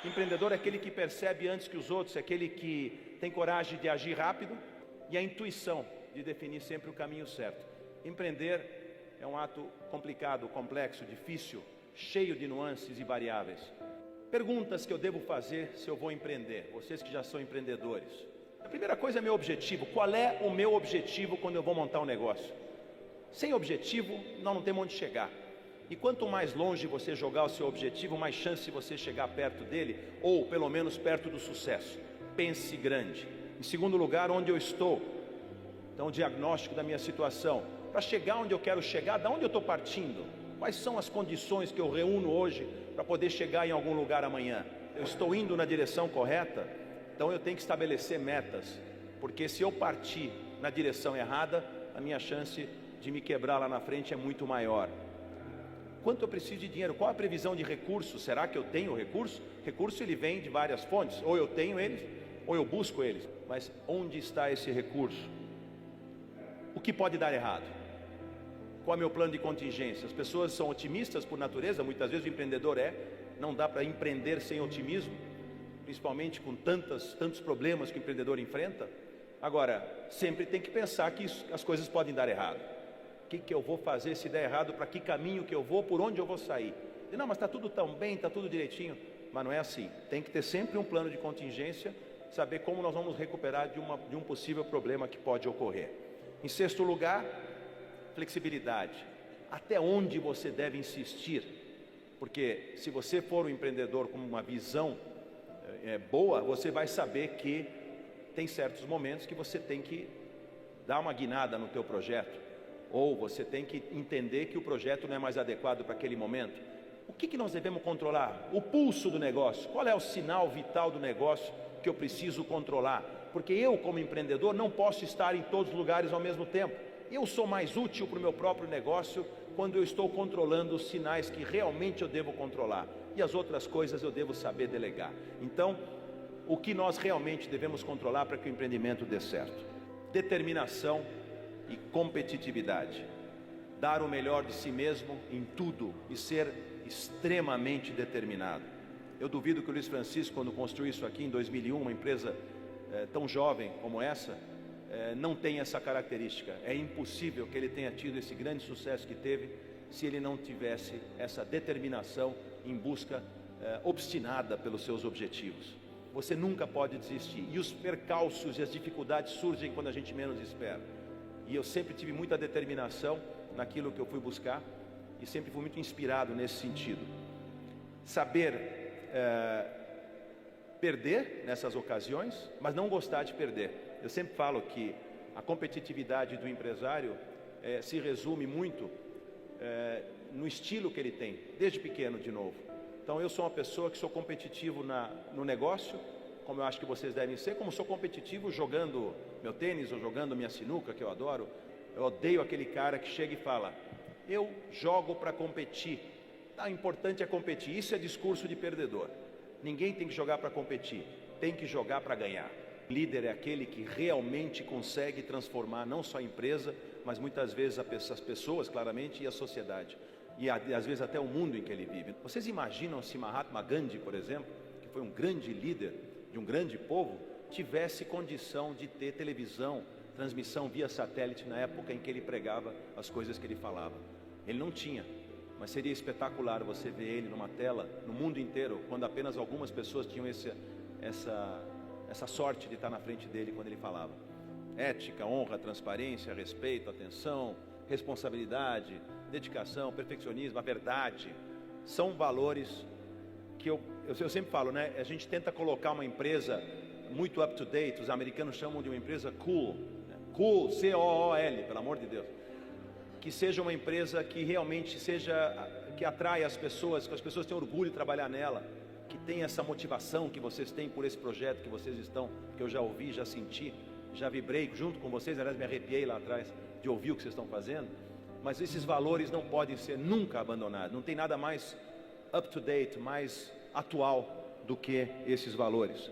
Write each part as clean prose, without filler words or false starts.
Empreendedor é aquele que percebe antes que os outros, é aquele que tem coragem de agir rápido e a intuição de definir sempre o caminho certo. Empreender é um ato complicado, complexo, difícil, cheio de nuances e variáveis. Perguntas que eu devo fazer se eu vou empreender, vocês que já são empreendedores. A primeira coisa é meu objetivo. Qual é o meu objetivo quando eu vou montar um negócio? Sem objetivo, nós não temos onde chegar. E quanto mais longe você jogar o seu objetivo, mais chance de você chegar perto dele, ou pelo menos perto do sucesso. Pense grande. Em segundo lugar, onde eu estou. Então, o diagnóstico da minha situação. Para chegar onde eu quero chegar, da onde eu estou partindo? Quais são as condições que eu reúno hoje para poder chegar em algum lugar amanhã? Eu estou indo na direção correta? Então eu tenho que estabelecer metas, porque se eu partir na direção errada, a minha chance de me quebrar lá na frente é muito maior. Quanto eu preciso de dinheiro? Qual a previsão de recursos? Será que eu tenho recurso? Recurso ele vem de várias fontes, ou eu tenho eles, ou eu busco eles. Mas onde está esse recurso? O que pode dar errado? Qual é o meu plano de contingência? As pessoas são otimistas por natureza, muitas vezes o empreendedor não dá para empreender sem otimismo, principalmente com tantos problemas que o empreendedor enfrenta. Agora, sempre tem que pensar que as coisas podem dar errado. O que eu vou fazer se der errado? Para que caminho que eu vou? Por onde eu vou sair? Não, mas está tudo tão bem, está tudo direitinho. Mas não é assim. Tem que ter sempre um plano de contingência, saber como nós vamos recuperar de um possível problema que pode ocorrer. Em sexto lugar, flexibilidade. Até onde você deve insistir? Porque se você for um empreendedor com uma visão boa, você vai saber que tem certos momentos que você tem que dar uma guinada no teu projeto. Ou você tem que entender que o projeto não é mais adequado para aquele momento. O que nós devemos controlar? O pulso do negócio. Qual é o sinal vital do negócio que eu preciso controlar? Porque eu, como empreendedor, não posso estar em todos os lugares ao mesmo tempo. Eu sou mais útil para o meu próprio negócio quando eu estou controlando os sinais que realmente eu devo controlar. E as outras coisas eu devo saber delegar. Então, o que nós realmente devemos controlar para que o empreendimento dê certo? Determinação e competitividade. Dar o melhor de si mesmo em tudo e ser extremamente determinado. Eu duvido que o Luiz Francisco, quando construiu isso aqui em 2001, uma empresa tão jovem como essa, não tenha essa característica. É impossível que ele tenha tido esse grande sucesso que teve se ele não tivesse essa determinação em busca obstinada pelos seus objetivos. Você nunca pode desistir. E os percalços e as dificuldades surgem quando a gente menos espera. E eu sempre tive muita determinação naquilo que eu fui buscar e sempre fui muito inspirado nesse sentido. Saber perder nessas ocasiões, mas não gostar de perder. Eu sempre falo que a competitividade do empresário se resume muito no estilo que ele tem, desde pequeno de novo. Então eu sou uma pessoa que sou competitivo no negócio, como eu acho que vocês devem ser, como sou competitivo jogando meu tênis ou jogando minha sinuca, que eu adoro. Eu odeio aquele cara que chega e fala: eu jogo para competir. O importante é competir. Isso é discurso de perdedor. Ninguém tem que jogar para competir, tem que jogar para ganhar. O líder é aquele que realmente consegue transformar não só a empresa, mas muitas vezes as pessoas, claramente, e a sociedade. E às vezes até o mundo em que ele vive. Vocês imaginam se Mahatma Gandhi, por exemplo, que foi um grande líder de um grande povo, tivesse condição de ter televisão, transmissão via satélite na época em que ele pregava as coisas que ele falava? Ele não tinha, mas seria espetacular você ver ele numa tela, no mundo inteiro, quando apenas algumas pessoas tinham essa sorte de estar na frente dele quando ele falava. Ética, honra, transparência, respeito, atenção, responsabilidade, dedicação, perfeccionismo, a verdade, são valores que eu sempre falo, né? A gente tenta colocar uma empresa muito up to date, os americanos chamam de uma empresa cool, né? Cool, C-O-O-L, pelo amor de Deus, que seja uma empresa que realmente que atrai as pessoas, que as pessoas tenham orgulho de trabalhar nela, que tenha essa motivação que vocês têm por esse projeto que vocês estão, que eu já ouvi, já senti, já vibrei junto com vocês, aliás me arrepiei lá atrás de ouvir o que vocês estão fazendo. Mas esses valores não podem ser nunca abandonados. Não tem nada mais up to date, mais atual do que esses valores.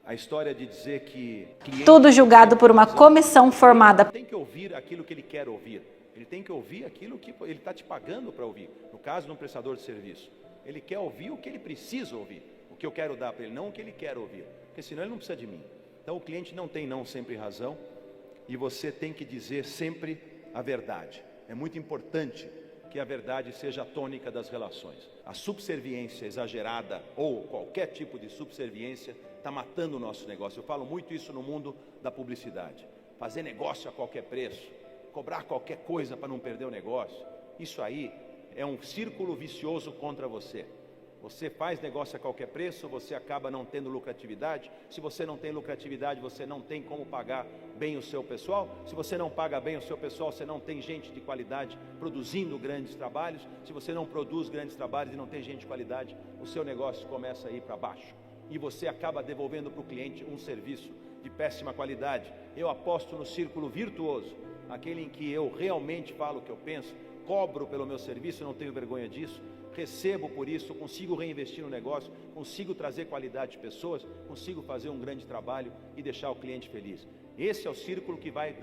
A história de dizer que tudo julgado por uma comissão formada. Tem que ouvir aquilo que ele quer ouvir. Ele tem que ouvir aquilo que ele está te pagando para ouvir. No caso de um prestador de serviço, ele quer ouvir o que ele precisa ouvir. o que eu quero dar para ele, não o que ele quer ouvir, porque senão ele não precisa de mim. Então o cliente não tem não sempre razão, e você tem que dizer sempre a verdade. É muito importante que a verdade seja a tônica das relações. A subserviência exagerada ou qualquer tipo de subserviência está matando o nosso negócio. Eu falo muito isso no mundo da publicidade. Fazer negócio a qualquer preço, cobrar qualquer coisa para não perder o negócio, isso aí é um círculo vicioso contra você. Você faz negócio a qualquer preço, você acaba não tendo lucratividade. Se você não tem lucratividade, você não tem como pagar bem o seu pessoal. Se você não paga bem o seu pessoal, você não tem gente de qualidade produzindo grandes trabalhos. Se você não produz grandes trabalhos e não tem gente de qualidade, o seu negócio começa a ir para baixo. E você acaba devolvendo para o cliente um serviço de péssima qualidade. Eu aposto no círculo virtuoso, aquele em que eu realmente falo o que eu penso, cobro pelo meu serviço, não tenho vergonha disso, recebo por isso, consigo reinvestir no negócio, consigo trazer qualidade de pessoas, consigo fazer um grande trabalho e deixar o cliente feliz. Esse é o círculo que vai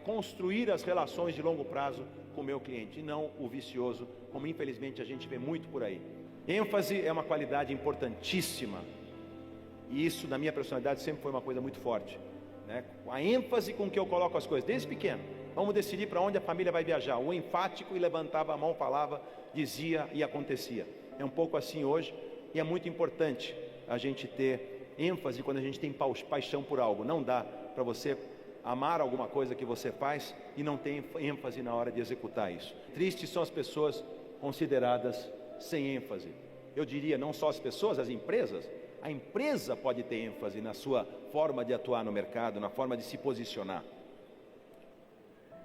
construir as relações de longo prazo com o meu cliente, e não o vicioso, como infelizmente a gente vê muito por aí. ênfase é uma qualidade importantíssima, e isso na minha personalidade sempre foi uma coisa muito forte, né? A ênfase com que eu coloco as coisas, desde pequeno. Vamos decidir para onde a família vai viajar. O enfático, e levantava a mão, falava, dizia e acontecia. É um pouco assim hoje, e é muito importante a gente ter ênfase quando a gente tem paixão por algo. Não dá para você amar alguma coisa que você faz e não ter ênfase na hora de executar isso. Tristes são as pessoas consideradas sem ênfase. Eu diria, não só as pessoas, as empresas. A empresa pode ter ênfase na sua forma de atuar no mercado, na forma de se posicionar.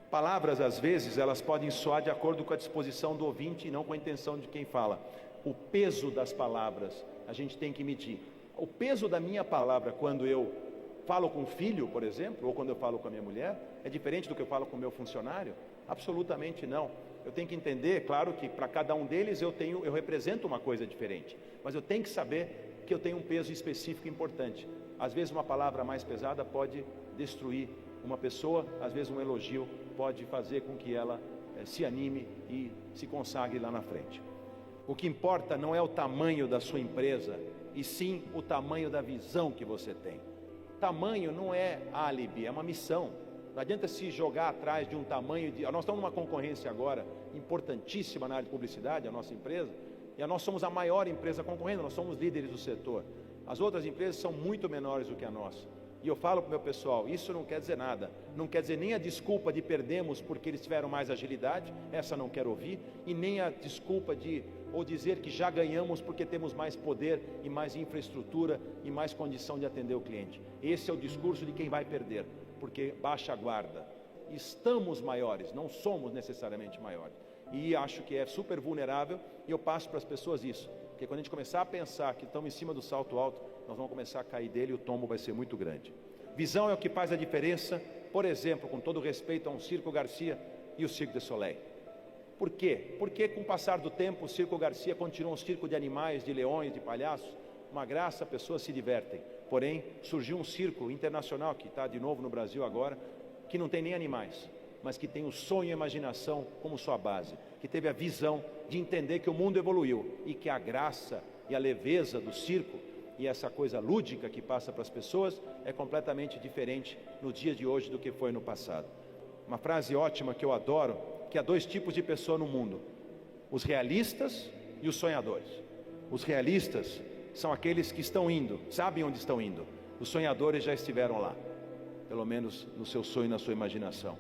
Palavras, às vezes, elas podem soar de acordo com a disposição do ouvinte e não com a intenção de quem fala. O peso das palavras, a gente tem que medir. O peso da minha palavra, quando eu falo com o filho, por exemplo, ou quando eu falo com a minha mulher, é diferente do que eu falo com o meu funcionário? Absolutamente não. Eu tenho que entender, claro que para cada um deles eu represento uma coisa diferente, mas eu tenho que saber que eu tenho um peso específico importante. Às vezes uma palavra mais pesada pode destruir uma pessoa, às vezes um elogio pode fazer com que ela se anime e se consagre lá na frente. O que importa não é o tamanho da sua empresa, e sim o tamanho da visão que você tem. Tamanho não é álibi, é uma missão. Não adianta se jogar atrás de um tamanho de... Nós estamos numa concorrência agora importantíssima na área de publicidade, a nossa empresa, e nós somos a maior empresa concorrendo, nós somos líderes do setor. As outras empresas são muito menores do que a nossa. E eu falo para o meu pessoal, isso não quer dizer nada, não quer dizer nem a desculpa de perdemos porque eles tiveram mais agilidade, essa não quero ouvir, e nem a desculpa ou dizer que já ganhamos porque temos mais poder e mais infraestrutura e mais condição de atender o cliente. Esse é o discurso de quem vai perder, porque baixa a guarda. Estamos maiores, não somos necessariamente maiores. E acho que é super vulnerável, e eu passo para as pessoas isso, porque quando a gente começar a pensar que estamos em cima do salto alto, nós vamos começar a cair dele e o tombo vai ser muito grande. Visão é o que faz a diferença, por exemplo, com todo respeito a um Circo Garcia e o Cirque du Soleil. Por quê? Porque com o passar do tempo o Circo Garcia continua um circo de animais, de leões, de palhaços, uma graça, pessoas se divertem. Porém, surgiu um circo internacional, que está de novo no Brasil agora, que não tem nem animais, mas que tem o sonho e a imaginação como sua base, que teve a visão de entender que o mundo evoluiu e que a graça e a leveza do circo e essa coisa lúdica que passa para as pessoas é completamente diferente no dia de hoje do que foi no passado. Uma frase ótima que eu adoro, que há dois tipos de pessoa no mundo: os realistas e os sonhadores. Os realistas são aqueles que estão indo, sabem onde estão indo. Os sonhadores já estiveram lá, pelo menos no seu sonho e na sua imaginação.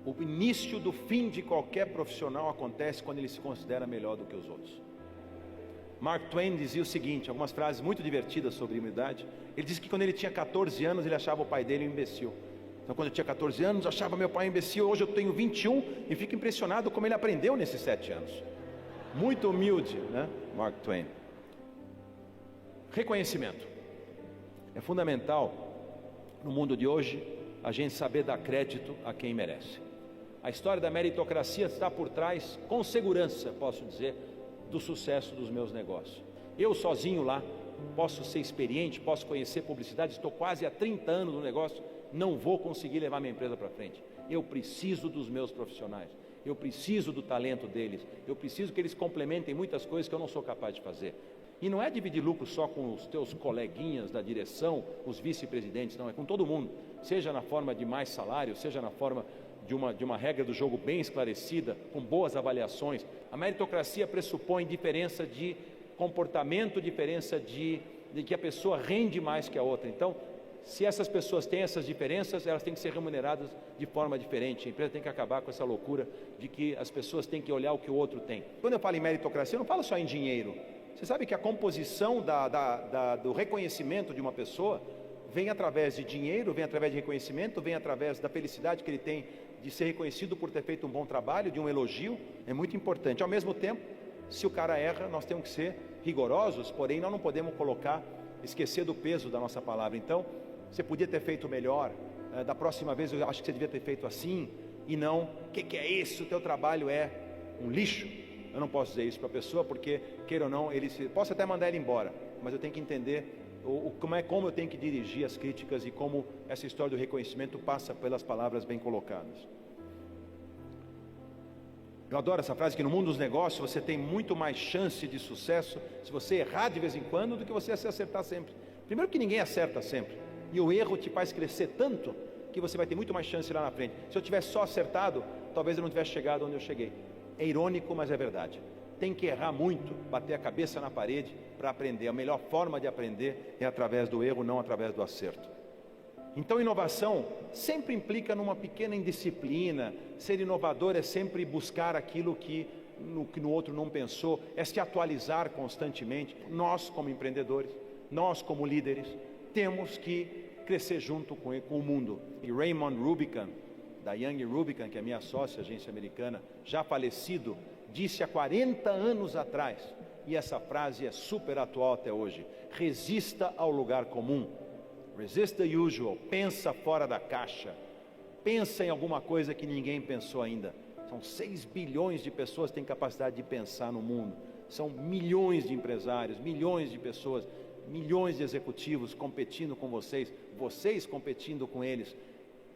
O início do fim de qualquer profissional acontece quando ele se considera melhor do que os outros. Mark Twain dizia o seguinte, algumas frases muito divertidas sobre humildade. Ele disse que quando ele tinha 14 anos, ele achava o pai dele um imbecil. Então quando eu tinha 14 anos, eu achava meu pai um imbecil. Hoje eu tenho 21 e fico impressionado como ele aprendeu nesses 7 anos. Muito humilde, né? Mark Twain. Reconhecimento. É fundamental no mundo de hoje a gente saber dar crédito a quem merece. A história da meritocracia está por trás, com segurança, posso dizer, do sucesso dos meus negócios. Eu sozinho lá, posso ser experiente, posso conhecer publicidade, estou quase há 30 anos no negócio, não vou conseguir levar minha empresa para frente. Eu preciso dos meus profissionais, eu preciso do talento deles, eu preciso que eles complementem muitas coisas que eu não sou capaz de fazer. E não é dividir lucro só com os teus coleguinhas da direção, os vice-presidentes, não, é com todo mundo. Seja na forma de mais salário, seja na forma de uma regra do jogo bem esclarecida, com boas avaliações. A meritocracia pressupõe diferença de comportamento, diferença de que a pessoa rende mais que a outra. Então, se essas pessoas têm essas diferenças, elas têm que ser remuneradas de forma diferente. A empresa tem que acabar com essa loucura de que as pessoas têm que olhar o que o outro tem. Quando eu falo em meritocracia, eu não falo só em dinheiro. Você sabe que a composição do reconhecimento de uma pessoa vem através de dinheiro, vem através de reconhecimento, vem através da felicidade que ele tem de ser reconhecido por ter feito um bom trabalho, de um elogio. É muito importante. Ao mesmo tempo, se o cara erra, nós temos que ser rigorosos, porém nós não podemos esquecer do peso da nossa palavra. Então, você podia ter feito melhor, da próxima vez eu acho que você devia ter feito assim, e não, o que é isso? O teu trabalho é um lixo. Eu não posso dizer isso para a pessoa, porque, queira ou não, posso até mandar ele embora, mas eu tenho que entender como eu tenho que dirigir as críticas e como essa história do reconhecimento passa pelas palavras bem colocadas. Eu adoro essa frase, que no mundo dos negócios você tem muito mais chance de sucesso se você errar de vez em quando do que você se acertar sempre. Primeiro que ninguém acerta sempre, e o erro te faz crescer tanto que você vai ter muito mais chance lá na frente. Se eu tivesse só acertado, talvez eu não tivesse chegado onde eu cheguei. É irônico, mas é verdade. Tem que errar muito, bater a cabeça na parede para aprender. A melhor forma de aprender é através do erro, não através do acerto. Então, inovação sempre implica numa pequena indisciplina. Ser inovador é sempre buscar aquilo que no outro não pensou, é se atualizar constantemente. Nós, como empreendedores, nós, como líderes, temos que crescer junto com o mundo. E Raymond Rubicam, da Young Rubicam, que é minha sócia, agência americana, já falecido, disse há 40 anos atrás, e essa frase é super atual até hoje: resista ao lugar comum. Resist the usual. Pensa fora da caixa. Pensa em alguma coisa que ninguém pensou ainda. São 6 bilhões de pessoas que têm capacidade de pensar no mundo. São milhões de empresários, milhões de pessoas, milhões de executivos competindo com vocês, vocês competindo com eles.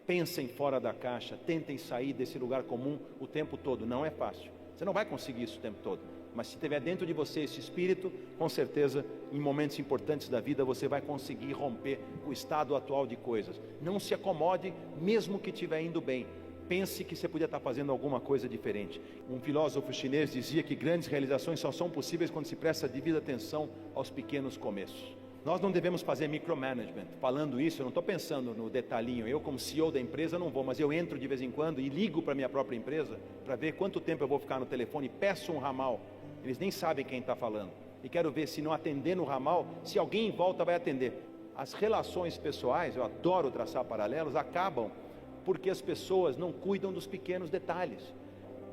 Pensem fora da caixa, tentem sair desse lugar comum o tempo todo. Não é fácil, você não vai conseguir isso o tempo todo, mas se tiver dentro de você esse espírito, com certeza, em momentos importantes da vida, você vai conseguir romper o estado atual de coisas. Não se acomode, mesmo que estiver indo bem. Pense que você podia estar fazendo alguma coisa diferente. Um filósofo chinês dizia que grandes realizações só são possíveis quando se presta devida atenção aos pequenos começos. Nós não devemos fazer micromanagement. Falando isso, eu não estou pensando no detalhinho. Eu, como CEO da empresa, não vou, mas eu entro de vez em quando e ligo para a minha própria empresa para ver quanto tempo eu vou ficar no telefone, peço um ramal. Eles nem sabem quem está falando. E quero ver, se não atender no ramal, se alguém em volta vai atender. As relações pessoais, eu adoro traçar paralelos, acabam porque as pessoas não cuidam dos pequenos detalhes.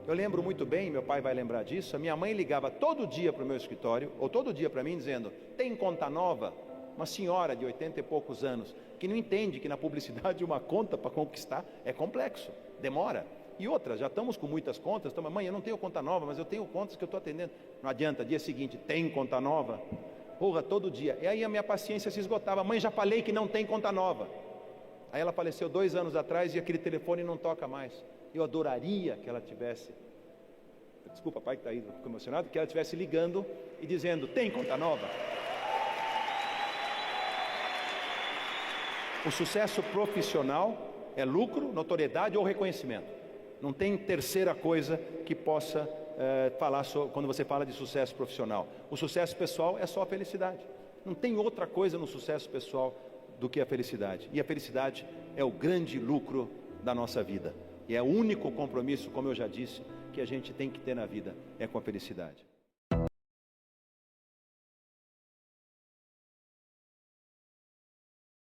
Eu lembro muito bem, meu pai vai lembrar disso, a minha mãe ligava todo dia para o meu escritório, ou todo dia para mim, dizendo: tem conta nova? Uma senhora de 80 e poucos anos, que não entende que na publicidade uma conta para conquistar é complexo, demora. E outra, já estamos com muitas contas, então, mãe, eu não tenho conta nova, mas eu tenho contas que eu estou atendendo. Não adianta, dia seguinte, tem conta nova? Porra, todo dia. E aí a minha paciência se esgotava: mãe, já falei que não tem conta nova. Aí ela faleceu 2 anos atrás e aquele telefone não toca mais. Eu adoraria que ela tivesse, desculpa pai que está aí, ficou emocionado, que ela estivesse ligando e dizendo: tem conta nova? O sucesso profissional é lucro, notoriedade ou reconhecimento. Não tem terceira coisa que possa falar quando você fala de sucesso profissional. O sucesso pessoal é só a felicidade. Não tem outra coisa no sucesso pessoal do que a felicidade. E a felicidade é o grande lucro da nossa vida. E é o único compromisso, como eu já disse, que a gente tem que ter na vida, é com a felicidade.